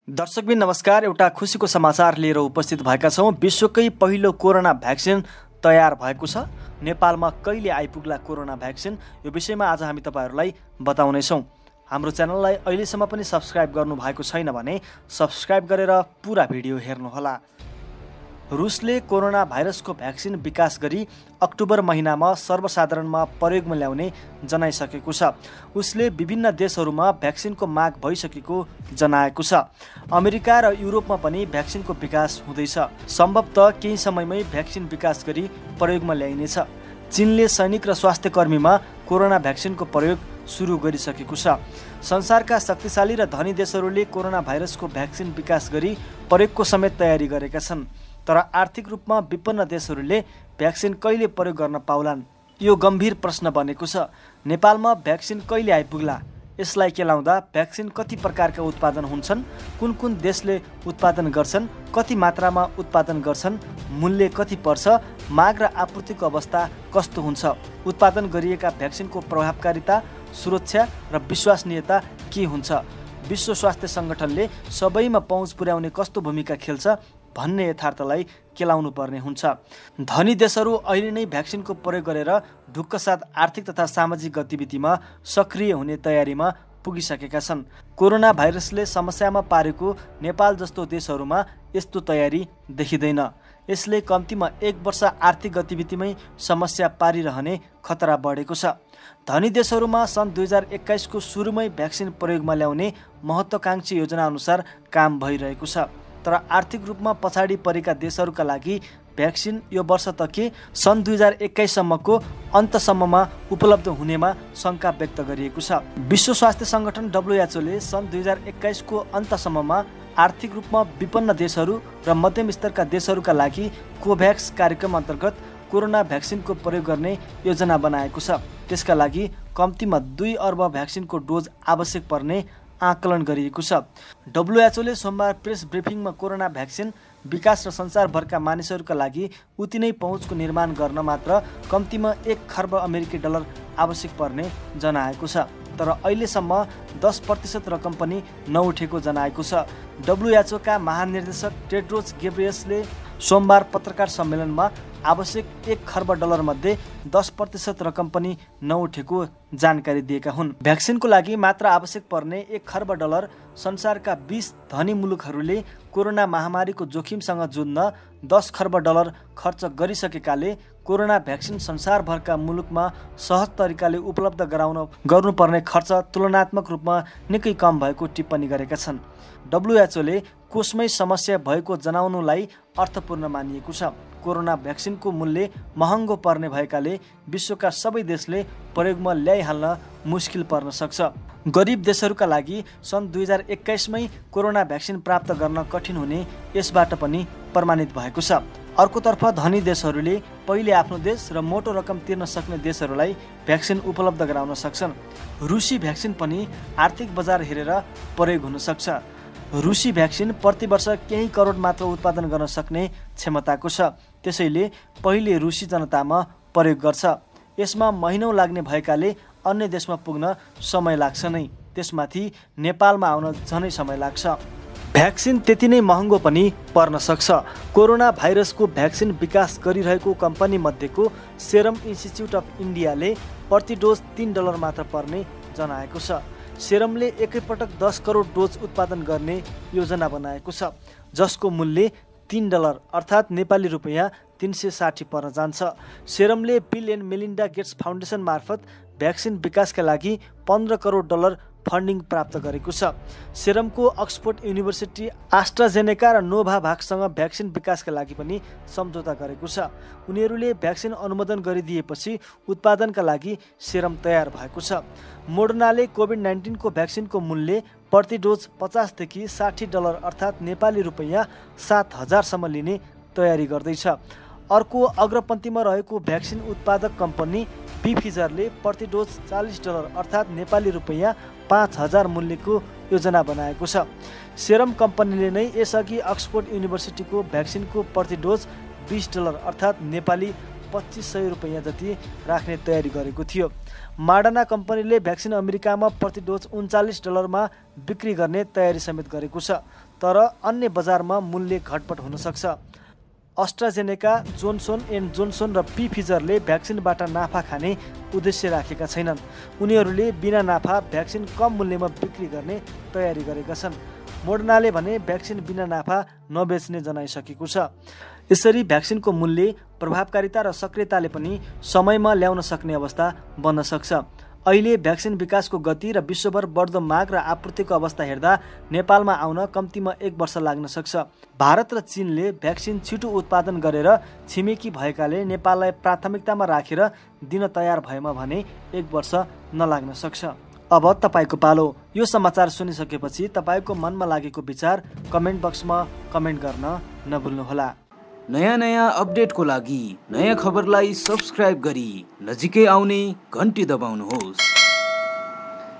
दर्शकबिन नमस्कार। एउटा खुसीको समाचार लिएर उपस्थित भएका छौँ। विश्वकै पहिलो कोरोना भ्याक्सिन तयार भएको छ। नेपालमा कहिले आइपुग्ला कोरोना भ्याक्सिन, यो विषयमा आज हामी तपाईहरूलाई बताउनेछौँ। हाम्रो च्यानललाई अहिलेसम्म पनि सब्स्क्राइब गर्नु भएको छैन भने सब्स्क्राइब गरेर पुरा भिडियो हेर्नुहोला। रुसले कोरोना भाइरसको भ्याक्सिन विकास गरी अक्टोबर महिनामा सर्वसाधारणमा प्रयोगमा ल्याउने जनाइसकेको छ। उसले विभिन्न देशहरूमा भ्याक्सिनको माग भइसकेको जनाएको छ। अमेरिका र युरोपमा पनि भ्याक्सिनको विकास हुँदैछ। सम्भवतः केही समयमै भ्याक्सिन विकास गरी प्रयोगमा ल्याइनेछ। चीनले सैनिक र स्वास्थ्यकर्मीमा कोरोना भ्याक्सिनको प्रयोग सुरु गरिसकेको छ। संसारका शक्तिशाली र धनी देशहरूले कोरोना भाइरसको भ्याक्सिन विकास गरी प्रयोगको समेत तयारी गरेका छन्। तर आर्थिक रूपमा विपन्न देशहरूले भ्याक्सिन कहिले प्रयोग गर्न पाउलान्, यो गम्भीर प्रश्न बनेको छ। नेपालमा भ्याक्सिन कहिले आइपुग्ला, यसलाई केलाउँदा भ्याक्सिन कति प्रकारका उत्पादन हुन्छन्, कुन कुन देशले उत्पादन गर्छन्, कति मात्रामा उत्पादन गर्छन्, मूल्य कति पर्छ, माग र आपूर्तिको अवस्था कस्तो हुन्छ, उत्पादन गरिएका भ्याक्सिनको प्रभावकारिता, सुरक्षा र विश्वसनीयता के हुन्छ, विश्व स्वास्थ्य सङ्गठनले सबैमा पहुँच पुर्याउने कस्तो भूमिका खेल्छ भन्ने यथार्थलाई केलाउनु पर्ने हुन्छ। धनी देशहरू अहिले नै भ्याक्सिनको प्रयोग गरेर ढुक्कसाथ आर्थिक तथा सामाजिक गतिविधिमा सक्रिय हुने तयारीमा पुगिसकेका छन्। कोरोना भाइरसले समस्यामा पारेको नेपाल जस्तो देशहरूमा यस्तो तयारी देखिँदैन। यसले कम्तीमा 1 वर्ष आर्थिक गतिविधिमै समस्या पारिरहने खतरा बढेको छ। धनी देशहरूमा सन् 2021 को सुरुमै भ्याक्सिन प्रयोगमा ल्याउने महत्त्वाकांक्षी योजना अनुसार काम भइरहेको छ। तर आर्थिक रूपमा पछाडि परेका देशहरूका लागि भ्याक्सिन यो वर्ष त के सन् 2021 सम्मको अन्तसम्ममा उपलब्ध हुनेमा शङ्का व्यक्त गरिएको छ। विश्व स्वास्थ्य सङ्गठन WHO ले सन् 2021 को अन्तसम्ममा आर्थिक रूपमा विपन्न देशहरू र मध्यम स्तरका देशहरूका लागि कोभ्याक्स कार्यक्रम अन्तर्गत कोरोना भ्याक्सिनको प्रयोग गर्ने योजना बनाएको छ। त्यसका लागि कम्तीमा 2 अर्ब भ्याक्सिनको डोज आवश्यक पर्ने आकलन गरिएको छ। WHO ले सोमबार प्रेस ब्रिफिङमा कोरोना भ्याक्सिन विकास र संसारभरका मानिसहरूका लागि उति नै पहुँचको निर्माण गर्न मात्र कम्तीमा 1 खर्ब अमेरिकी डलर आवश्यक पर्ने जनाएको छ। तर अहिलेसम्म 10% रकम पनि नउठेको जनाएको छ। WHO का महानिर्देशक टेड्रोस गेब्रेयससले सोमबार पत्रकार सम्मेलनमा आवश्यक 1 खर्ब डलर मध्ये 10% रकम पनि नउठेको जानकारी दिएका हुन्। भ्याक्सिनको लागि मात्र आवश्यक पर्ने 1 खर्ब डलर संसारका 20 धनी मुलुकहरूले कोरोना महामारीको जोखिमसँग जुझ्न 10 खर्ब डलर खर्च गरिसकेकाले कोरोना भ्याक्सिन संसारभरका मुलुकमा सहज तरिकाले उपलब्ध गर्नुपर्ने खर्च तुलनात्मक रूपमा निकै कम भएको टिप्पणी गरेका छन्। WHO ले कोषमै समस्या भएको जनाउनुलाई अर्थपूर्ण मानिएको छ। कोरोना भ्याक्सिनको मूल्य महँगो पर्ने भएकाले विश्वका सबै देशले प्रयोगमा ल्याइहाल्न मुस्किल पर्न सक्छ। गरिब देशहरूका लागि सन् 2021 मै कोरोना भ्याक्सिन प्राप्त गर्न कठिन हुने यसबाट पनि प्रमाणित भएको छ। अर्कोतर्फ धनी देशहरूले पहिले आफ्नो देश र मोटो रकम तिर्न सक्ने देशहरूलाई भ्याक्सिन उपलब्ध गराउन सक्छन्। रुसी भ्याक्सिन पनि आर्थिक बजार हेरेर प्रयोग हुन सक्छ। रुसी भ्याक्सिन प्रति वर्ष केही करोड मात्र उत्पादन गर्न सक्ने क्षमताको छ। त्यसैले पहिले रुसी जनतामा प्रयोग गर्छ। यसमा महिनौँ लाग्ने भएकाले अन्य देशमा पुग्न समय लाग्छ नै, त्यसमाथि नेपालमा आउन झनै समय लाग्छ। भ्याक्सिन त्यति नै महँगो पनि पर्न सक्छ। कोरोना भाइरसको भ्याक्सिन विकास गरिरहेको कम्पनी मध्येको सेरम इन्स्टिच्युट अफ इन्डियाले प्रति डोज $3 मात्र पर्ने जनाएको छ। सेरमले एकैपटक 10 करोड डोज उत्पादन गर्ने योजना बनाएको छ, जसको मूल्य $3 अर्थात् नेपाली रुपैयाँ 360 पर्न जान्छ। सेरमले Bill and Melinda Gates foundation मार्फत भ्याक्सिन विकासका लागि $15 करोड फन्डिङ प्राप्त गरेको छ। सेरमको अक्सफोर्ड युनिभर्सिटी, एस्ट्राजेनेका र नोभाभाक्ससँग भ्याक्सिन विकासका लागि पनि सम्झौता गरेको छ। उनीहरूले भ्याक्सिन अनुमोदन गरिदिएपछि उत्पादनका लागि सेरम तयार भएको छ। मोडर्नाले कोभिड-19 को भ्याक्सिनको मूल्य प्रति डोज $50 देखि $60 अर्थात् नेपाली रुपैयाँ 7,000 सम्म लिने तयारी गर्दैछ। अर्को अग्रपन्थीमा रहेको भ्याक्सिन उत्पादक कम्पनी बिफिजरले प्रति डोज $40 अर्थात् नेपाली रुपैयाँ 5,000 मूल्यको योजना बनाएको छ। सेरम कम्पनीले नै यसअघि अक्सफोर्ड युनिभर्सिटीको भ्याक्सिनको प्रति डोज $20 अर्थात् नेपाली 2500 रुपैयाँ जति राख्ने तयारी गरेको थियो। मोडर्ना कम्पनीले भ्याक्सिन अमेरिकामा प्रति डोज $39 बिक्री गर्ने तयारी समेत गरेको छ, तर अन्य बजारमा मूल्य घटबड हुन सक्छ। अस्ट्राजेनेका, जोनसन एन्ड जोनसन र फिजरले भ्याक्सिनबाट नाफा खाने उद्देश्य राखेका छैनन्। उनीहरूले बिना नाफा भ्याक्सिन कम मूल्यमा बिक्री गर्ने तयारी गरेका छन्। मोडर्नाले भने भ्याक्सिन बिना नाफा नबेच्ने जनाइसकेको छ। यसरी भ्याक्सिनको मूल्य, प्रभावकारिता र सक्रियताले पनि समयमा ल्याउन सक्ने अवस्था बन्न सक्छ। अहिले भ्याक्सिन विकासको गति र विश्वभर बढ्दो माग र आपूर्तिको अवस्था हेर्दा नेपालमा आउन कम्तीमा 1 वर्ष लाग्न सक्छ। भारत र चीनले भ्याक्सिन छिटो उत्पादन गरेर छिमेकी भएकाले नेपाललाई प्राथमिकतामा राखेर दिन तयार भएमा भने 1 वर्ष नलाग्न सक्छ। अब तपाईको पालो। यो समाचार सुनिसकेपछि तपाईको मनमा लागेको विचार कमेन्ट बक्समा कमेन्ट गर्न नभुल्नुहोला। नयाँ अपडेटको लागि नयाँ खबरलाई सब्स्क्राइब गरी नजिकै आउने घन्टी दबाउनुहोस्।